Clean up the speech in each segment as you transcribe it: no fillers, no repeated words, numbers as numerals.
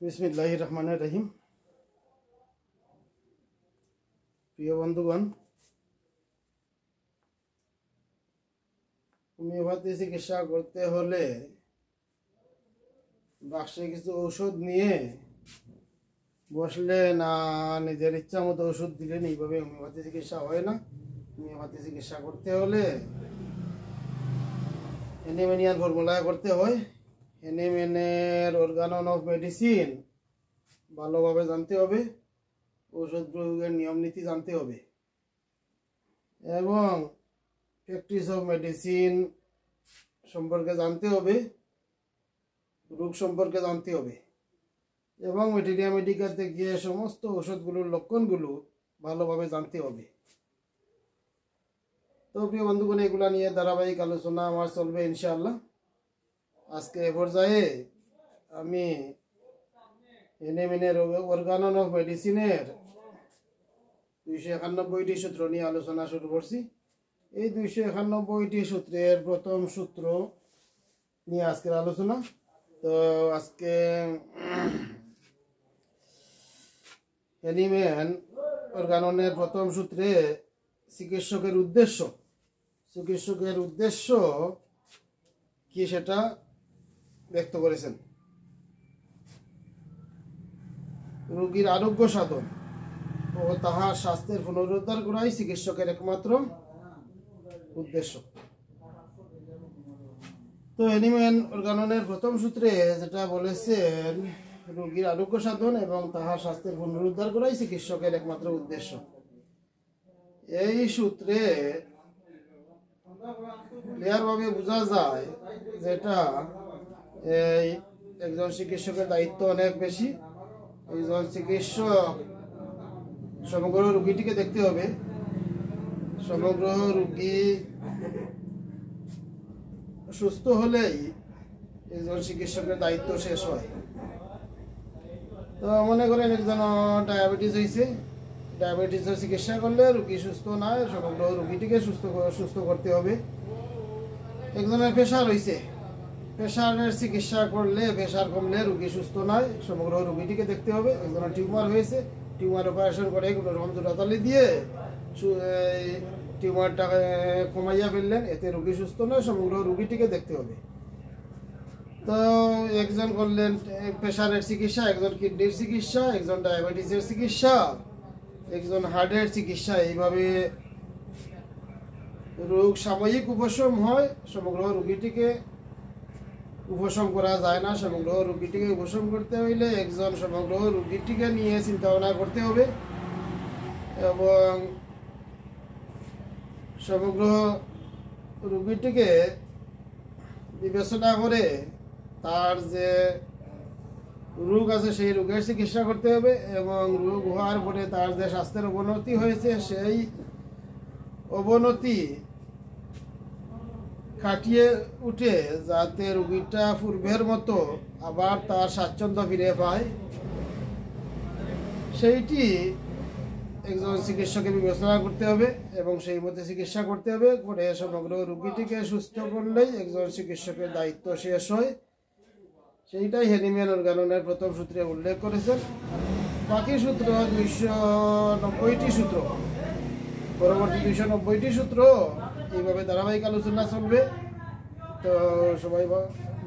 বিসমিল্লাহির রহমানির রহিম। প্রিয় বন্ধুগণ, হোমিওপ্যাথি চিকিৎসা করতে হলে বাক্সে কিছু ঔষধ নিয়ে বসলে না নিজের ইচ্ছা মতো ওষুধ দিলেন এইভাবে হোমিওপ্যাথি চিকিৎসা হয় না। হোমিওপ্যাথি চিকিৎসা করতে হলে হেনিম্যানিয়ান ফর্মুলায় করতে হয়। হেনিম্যানের অর্গানন অফ মেডিসিন ভালোভাবে জানতে হবে, ওষুধ প্রয়োগের নিয়ম নীতি জানতে হবে এবং প্র্যাকটিস অফ মেডিসিন সম্পর্কে জানতে হবে, রোগ সম্পর্কে জানতে হবে এবং ভেটেরিনারি মেডিকেলে গিয়ে সমস্ত ওষুধগুলোর লক্ষণগুলো ভালোভাবে জানতে হবে। তো প্রিয় বন্ধুগণ, এগুলা নিয়ে ধারাবাহিক আলোচনা আমার চলবে ইনশাআল্লাহ। আজকে এ পর্যায়ে আমি হেনিম্যানের অর্গানন অফ মেডিসিনের 291টি সূত্র নিয়ে আলোচনা শুরু করছি। এই 291টি সূত্রের প্রথম সূত্র নিয়ে আজকের আলোচনা। তো আজকে হেনিম্যান অর্গাননের প্রথম সূত্রে চিকিৎসকের উদ্দেশ্য কি সেটা ব্যক্ত করেছেন। রোগীর আরোগ্য সাধন ও তাহার স্বাস্থ্যের পুনরুদ্ধার করাই চিকিৎসকের একমাত্র উদ্দেশ্য। তো হেনিম্যান অর্গাননের প্রথম সূত্রে যেটা বলেছেন, রোগীর আরোগ্য সাধন এবং তাহার স্বাস্থ্যের পুনরুদ্ধার করাই চিকিৎসকের একমাত্র উদ্দেশ্য। এই সূত্রে ক্লিয়ারভাবে বোঝা যায় যেটা একজন চিকিৎসকের দায়িত্ব অনেক বেশি। একজন চিকিৎসক সমগ্র রোগীটিকে দেখতে হবে। সমগ্র রোগী সুস্থ হলেই একজন চিকিৎসকের দায়িত্ব শেষ হয়। তো মনে করেন একজন ডায়াবেটিস হয়েছে, ডায়াবেটিসের চিকিৎসা করলে রোগী সুস্থ নয়, সমগ্র রোগীটিকে সুস্থ করতে হবে। একজনের প্রেশার হয়েছে, প্রেশারের চিকিৎসা করলে প্রেশার কমলে রোগী সুস্থ নয়, সমগ্র রোগীটিকে দেখতে হবে। একজনের টিউমার হয়েছে, টিউমার অপারেশন করে কোনো রকম জোড়াতালি দিয়ে টিউমারটা কমাইয়া ফেললেন, এতে রোগী সুস্থ নয়, সমগ্র রোগীটিকে দেখতে হবে। তো একজন করলেন প্রেশারের চিকিৎসা, একজন কিডনির চিকিৎসা, একজন ডায়াবেটিসের চিকিৎসা, একজন হার্টের চিকিৎসা। এইভাবে রোগ সাময়িক উপশম হয়, সমগ্র রোগীটিকে উপশম করা যায় না। সমগ্র রোগীটিকে উপশম করতে হইলে একজন সমগ্র রোগীটিকে নিয়ে চিন্তা ভাবনা করতে হবে এবং সমগ্র রোগীটিকে বিবেচনা করে তার যে রোগ আছে সেই রোগের চিকিৎসা করতে হবে এবং রোগ হওয়ার পরে তার যে স্বাস্থ্যের অবনতি হয়েছে সেই অবনতি কাটিয়ে উঠে যাতে রোগীটা পূর্বের মতো আবার তার স্বাচ্ছন্দ্য ফিরে পায়, সেইটি একজন চিকিৎসকের বিবেচনা করতে হবে এবং সেই মধ্যে চিকিৎসা করতে হবে। করে সমগ্র রোগীটিকে সুস্থ করলেই একজন চিকিৎসকের দায়িত্ব শেষ হয়। সেইটাই হেনিম্যান অর্গাননের প্রথম সূত্রে উল্লেখ করেছেন। বাকি সূত্র 290টি সূত্র, পরবর্তী 290টি সূত্র এইভাবে ধারাবাহিক আলোচনা চলবে। তো সবাই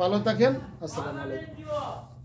ভালো থাকেন। আসসালামু আলাইকুম।